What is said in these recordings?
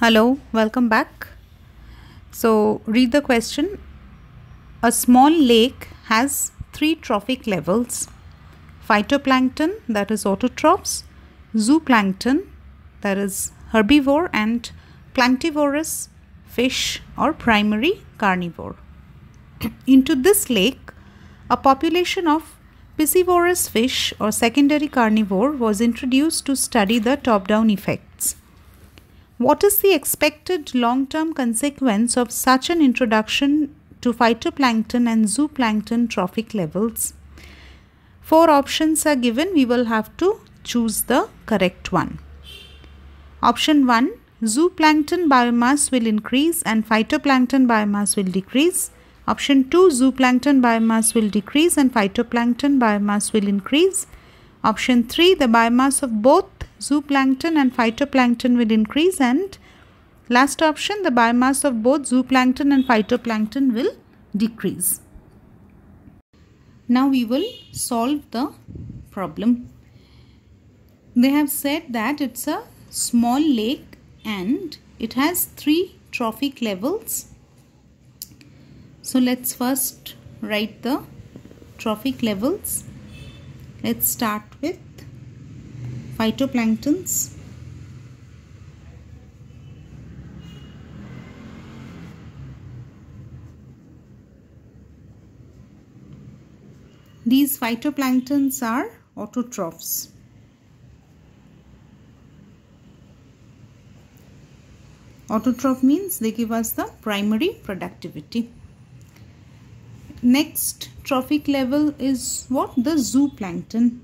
Hello, welcome back. So, read the question. A small lake has three trophic levels: phytoplankton, that is autotrophs, zooplankton, that is herbivore, and planktivorous fish or primary carnivore. Into this lake, a population of piscivorous fish or secondary carnivore was introduced to study the top-down effects. What is the expected long-term consequence of such an introduction to phytoplankton and zooplankton trophic levels? 4 options are given. We will have to choose the correct one. Option 1, zooplankton biomass will increase and phytoplankton biomass will decrease. Option 2, zooplankton biomass will decrease and phytoplankton biomass will increase. Option 3, the biomass of both zooplankton and phytoplankton will increase, and last option, the biomass of both zooplankton and phytoplankton will decrease. Now we will solve the problem. They have said that it's a small lake and it has 3 trophic levels. So let's first write the trophic levels. Let's start with phytoplanktons. These phytoplanktons are autotrophs. Autotroph means they give us the primary productivity. Next trophic level is what? The zooplankton.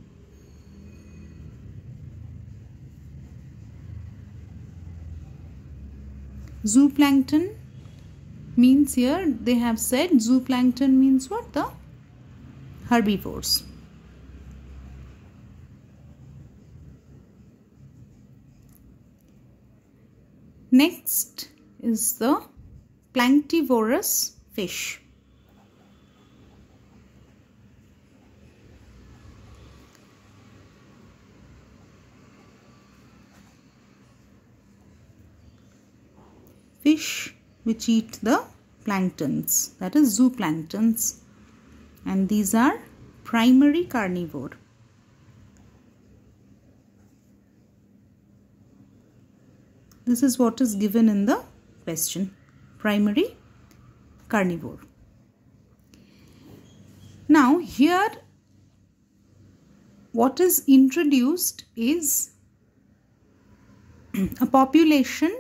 Zooplankton means, here they have said zooplankton means what? The herbivores. Next is the planktivorous fish. Fish which eat the planktons, that is zooplanktons, and these are primary carnivore. This is what is given in the question, primary carnivore. Now here what is introduced is a population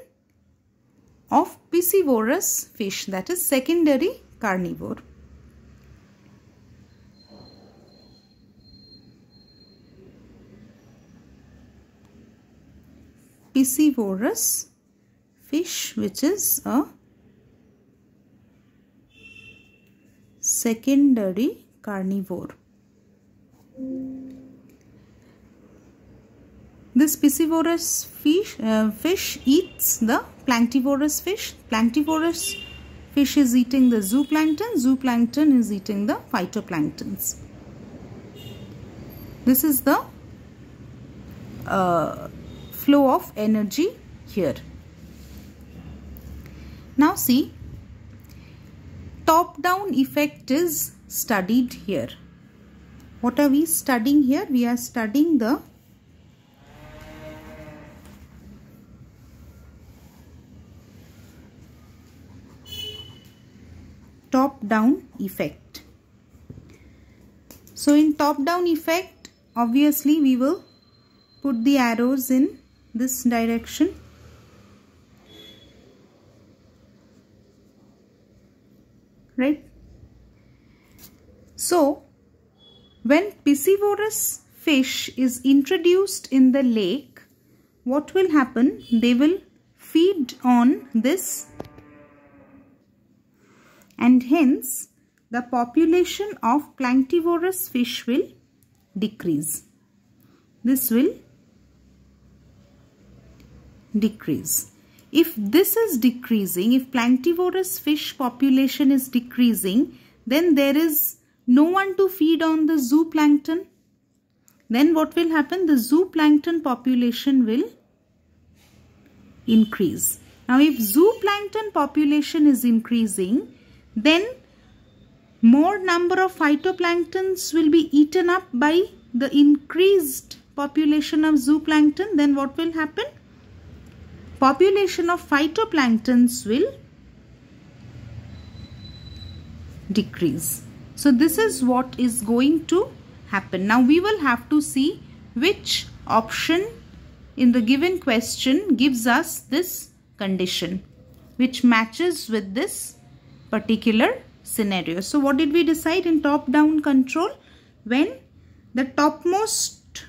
of piscivorous fish, that is secondary carnivore. Piscivorous fish, which is a secondary carnivore. This piscivorous fish eats the planktivorous fish. Planktivorous fish is eating the zooplankton. Zooplankton is eating the phytoplanktons. This is the flow of energy here. Now see, top-down effect is studied here. What are we studying here? We are studying the top-down effect. So in top-down effect, obviously we will put the arrows in this direction. Right? So when piscivorous fish is introduced in the lake, what will happen? They will feed on this, and hence the population of planktivorous fish will decrease. This will decrease. If this is decreasing, if planktivorous fish population is decreasing, then there is no one to feed on the zooplankton. Then what will happen? The zooplankton population will increase. Now if zooplankton population is increasing, then more number of phytoplanktons will be eaten up by the increased population of zooplankton. Then what will happen? Population of phytoplanktons will decrease. So this is what is going to happen. Now we will have to see which option in the given question gives us this condition, which matches with this particular scenario. So what did we decide in top-down control? When the topmost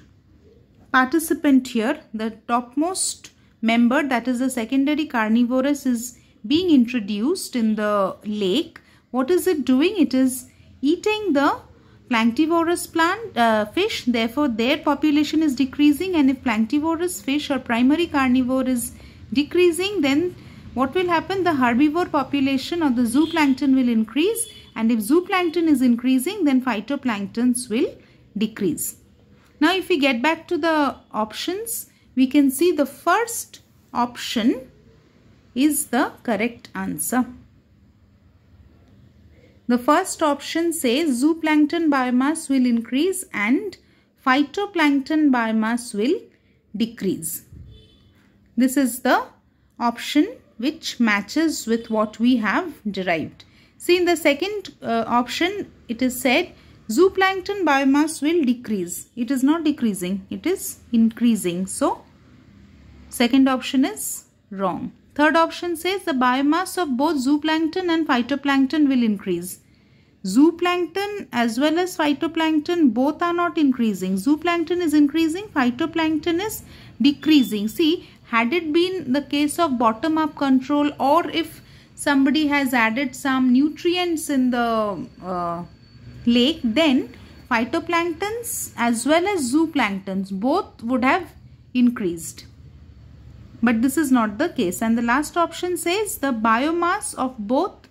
participant here, the topmost member, that is the secondary carnivorous, is being introduced in the lake, what is it doing? It is eating the planktivorous fish. Therefore their population is decreasing, and if planktivorous fish or primary carnivore is decreasing, then what will happen? The herbivore population or the zooplankton will increase, and if zooplankton is increasing, then phytoplanktons will decrease. Now if we get back to the options, we can see the first option is the correct answer. The first option says zooplankton biomass will increase and phytoplankton biomass will decrease. This is the option which matches with what we have derived. See, in the second option, it is said zooplankton biomass will decrease. It is not decreasing, it is increasing. So, second option is wrong. Third option says the biomass of both zooplankton and phytoplankton will increase. Zooplankton as well as phytoplankton both are not increasing. Zooplankton is increasing, phytoplankton is decreasing. See, had it been the case of bottom-up control, or if somebody has added some nutrients in the lake, then phytoplanktons as well as zooplanktons both would have increased. But this is not the case. And the last option says the biomass of both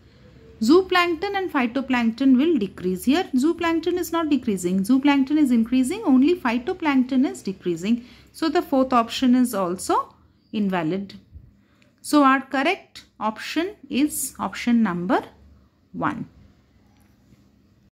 zooplankton and phytoplankton will decrease. Here zooplankton is not decreasing. Zooplankton is increasing, only phytoplankton is decreasing. So the fourth option is also invalid. So our correct option is option number 1.